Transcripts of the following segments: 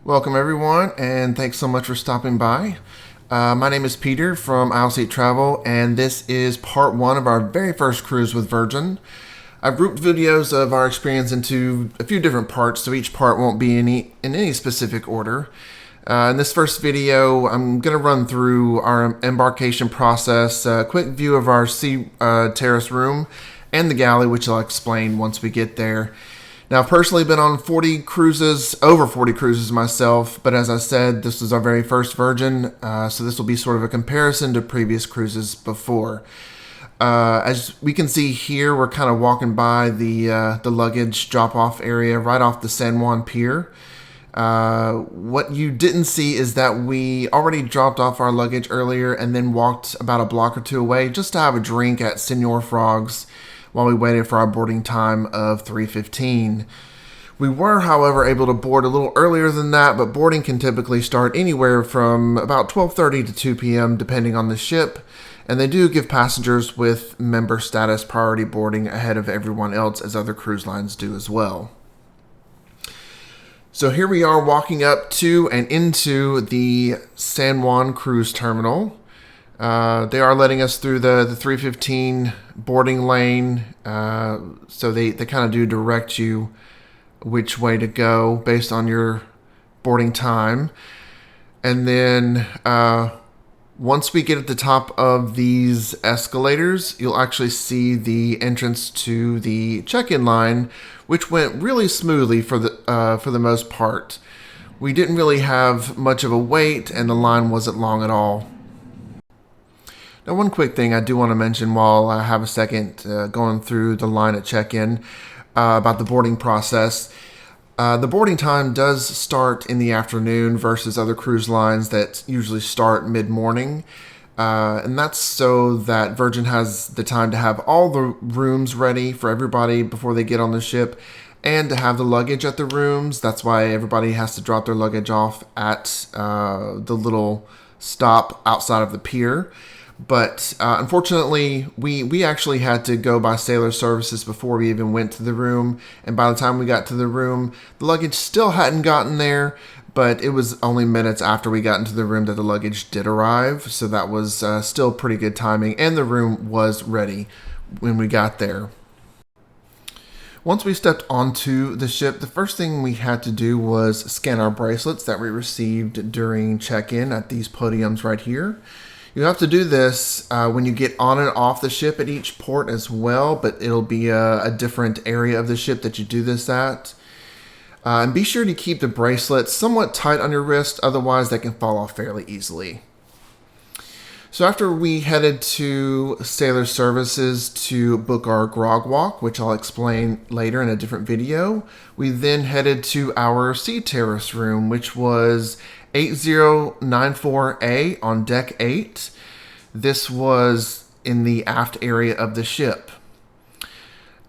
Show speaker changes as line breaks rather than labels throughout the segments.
Welcome everyone, and thanks so much for stopping by. My name is Peter from Aisle Seat Travel, and this is part one of our very first cruise with Virgin. I've grouped videos of our experience into a few different parts, so each part won't be in any specific order. In this first video, I'm going to run through our embarkation process, a quick view of our Terrace room, and the Galley, which I'll explain once we get there. Now, I've personally been on over 40 cruises myself, but as I said, this is our very first Virgin, so this will be sort of a comparison to previous cruises before. As we can see here, we're kind of walking by the luggage drop-off area right off the San Juan pier. What you didn't see is that we already dropped off our luggage earlier and then walked about a block or two away just to have a drink at Senor Frog's while we waited for our boarding time of 3:15. We were, however, able to board a little earlier than that, but boarding can typically start anywhere from about 12:30 to 2 p.m. depending on the ship, and they do give passengers with member status priority boarding ahead of everyone else, as other cruise lines do as well. So here we are walking up to and into the San Juan cruise terminal. They are letting us through the 3:15 boarding lane, so they kind of do direct you which way to go based on your boarding time. And then once we get at the top of these escalators, you'll actually see the entrance to the check-in line, which went really smoothly for the most part. We didn't really have much of a wait, and the line wasn't long at all. Now, one quick thing I do want to mention while I have a second going through the line at check-in about the boarding process. The boarding time does start in the afternoon versus other cruise lines that usually start mid-morning. And that's so that Virgin has the time to have all the rooms ready for everybody before they get on the ship and to have the luggage at the rooms. That's why everybody has to drop their luggage off at the little stop outside of the pier. But unfortunately, we actually had to go by sailor services before we even went to the room. And by the time we got to the room, the luggage still hadn't gotten there. But it was only minutes after we got into the room that the luggage did arrive. So that was still pretty good timing. And the room was ready when we got there. Once we stepped onto the ship, the first thing we had to do was scan our bracelets that we received during check-in at these podiums right here. You have to do this when you get on and off the ship at each port as well, but it'll be a different area of the ship that you do this at. And be sure to keep the bracelets somewhat tight on your wrist, otherwise they can fall off fairly easily. So after we headed to Sailor Services to book our grog walk, which I'll explain later in a different video, we then headed to our Sea Terrace room, which was 8094A on deck 8. This was in the aft area of the ship.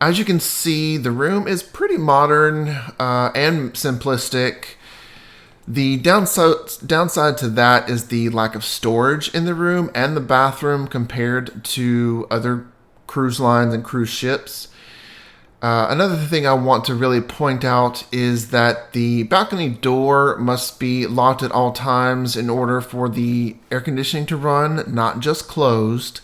As you can see, the room is pretty modern and simplistic. The downside to that is the lack of storage in the room and the bathroom compared to other cruise lines and cruise ships. Another thing I want to really point out is that the balcony door must be locked at all times in order for the air conditioning to run, not just closed.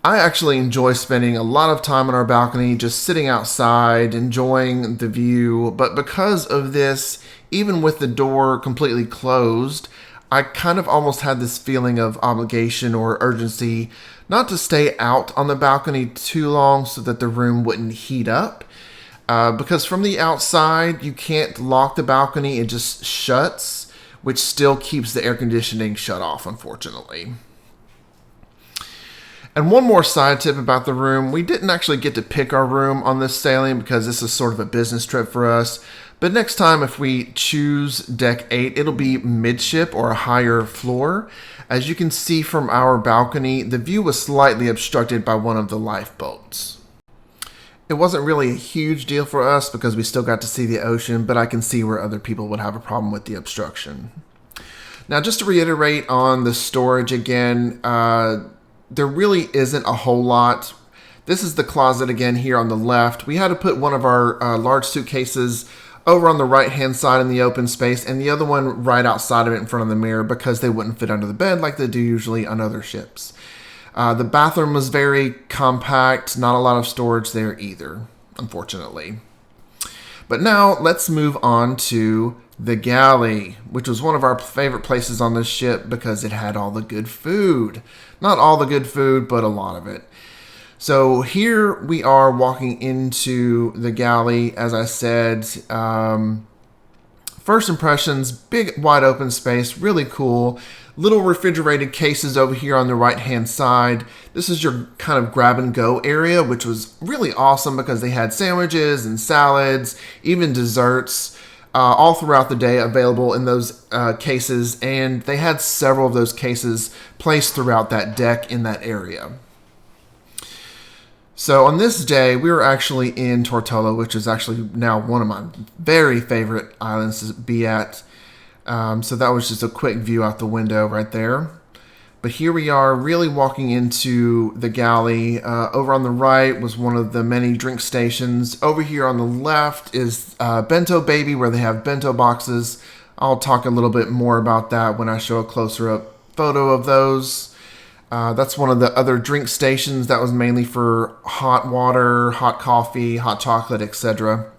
I actually enjoy spending a lot of time on our balcony, just sitting outside, enjoying the view. But because of this, even with the door completely closed, I kind of almost had this feeling of obligation or urgency not to stay out on the balcony too long so that the room wouldn't heat up. Because from the outside, you can't lock the balcony, it just shuts, which still keeps the air conditioning shut off, unfortunately. And one more side tip about the room, we didn't actually get to pick our room on this sailing because this is sort of a business trip for us. But next time, if we choose deck 8, it'll be midship or a higher floor. As you can see from our balcony, the view was slightly obstructed by one of the lifeboats. It wasn't really a huge deal for us because we still got to see the ocean, but I can see where other people would have a problem with the obstruction. Now, just to reiterate on the storage again, there really isn't a whole lot. This is the closet again here on the left. We had to put one of our large suitcases over on the right-hand side in the open space, and the other one right outside of it in front of the mirror because they wouldn't fit under the bed like they do usually on other ships. The bathroom was very compact, not a lot of storage there either, unfortunately. But now let's move on to the Galley, which was one of our favorite places on this ship because it had all the good food. Not all the good food, but a lot of it. So here we are walking into the Galley, as I said. First impressions, big wide open space, really cool. Little refrigerated cases over here on the right-hand side. This is your kind of grab-and-go area, which was really awesome because they had sandwiches and salads, even desserts, all throughout the day available in those cases. And they had several of those cases placed throughout that deck in that area. So on this day, we were actually in Tortola, which is actually now one of my very favorite islands to be at. So that was just a quick view out the window right there. But here we are really walking into the Galley. Over on the right was one of the many drink stations. Over here on the left is Bento Baby, where they have bento boxes. I'll talk a little bit more about that when I show a closer up photo of those. That's one of the other drink stations that was mainly for hot water, hot coffee, hot chocolate, etc.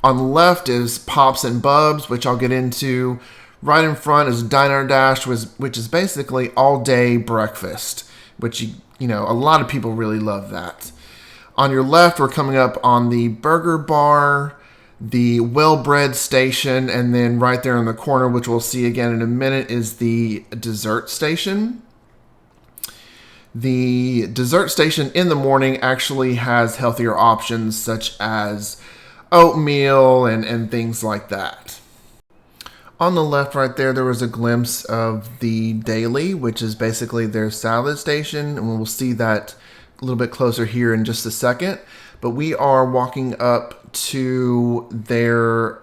On the left is Pops and Bubs, which I'll get into. Right in front is Diner Dash, which is basically all-day breakfast, which, you know, a lot of people really love that. On your left, we're coming up on the Burger Bar, the Well-Bred Station, and then right there in the corner, which we'll see again in a minute, is the Dessert Station. The Dessert Station in the morning actually has healthier options, such as oatmeal and things like that. On the left right there was a glimpse of the Daily, which is basically their salad station, and we'll see that a little bit closer here in just a second. But we are walking up to their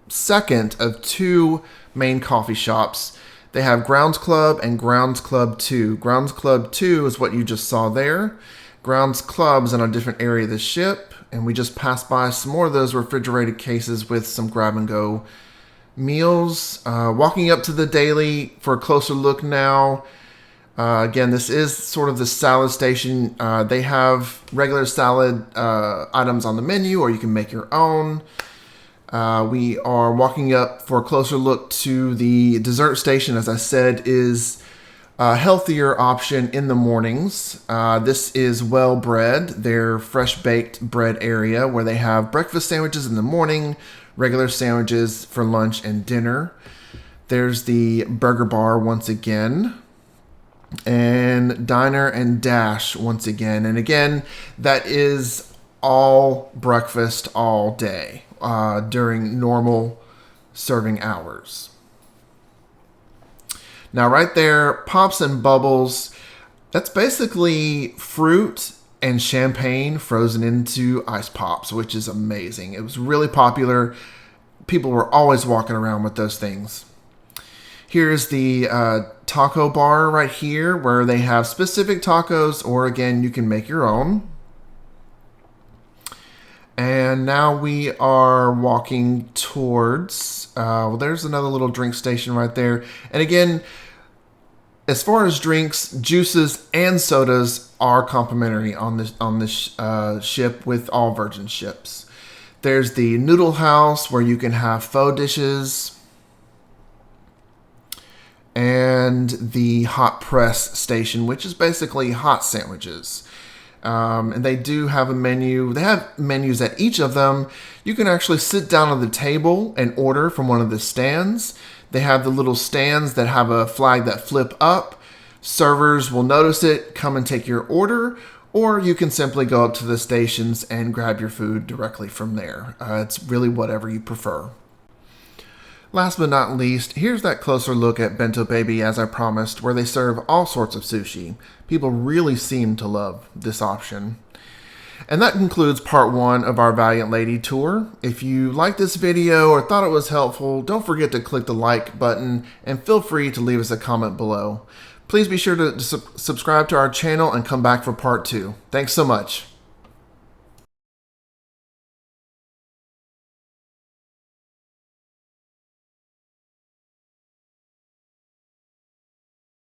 second of two main coffee shops. They have Grounds Club and Grounds Club 2. Grounds Club 2 is what you just saw there. Grounds Club's in a different area of the ship, and we just passed by some more of those refrigerated cases with some grab-and-go meals. Walking up to the Daily for a closer look now. Again, this is sort of the salad station. They have regular salad items on the menu, or you can make your own. We are walking up for a closer look to the Dessert Station, as I said, is a healthier option in the mornings. This is Well-Bred, their fresh-baked bread area, where they have breakfast sandwiches in the morning, regular sandwiches for lunch and dinner. There's the Burger Bar once again, and Diner and Dash once again. And again, that is all breakfast all day during normal serving hours. Now right there, Pops and Bubbles, that's basically fruit and champagne frozen into ice pops, which is amazing. It was really popular. People were always walking around with those things. Here's the taco bar right here, where they have specific tacos, or again, you can make your own. And now we are walking towards, well, there's another little drink station right there. And again, as far as drinks, juices and sodas are complimentary on this ship with all Virgin ships. There's the Noodle House, where you can have pho dishes, and the Hot Press Station, which is basically hot sandwiches. And they do have a menu. They have menus at each of them. You can actually sit down at the table and order from one of the stands. They have the little stands that have a flag that flip up. Servers will notice it, come and take your order, or you can simply go up to the stations and grab your food directly from there. It's really whatever you prefer. Last but not least, here's that closer look at Bento Baby, as I promised, where they serve all sorts of sushi. People really seem to love this option. And that concludes part 1 of our Valiant Lady tour. If you liked this video or thought it was helpful, don't forget to click the like button and feel free to leave us a comment below. Please be sure to subscribe to our channel and come back for part 2. Thanks so much.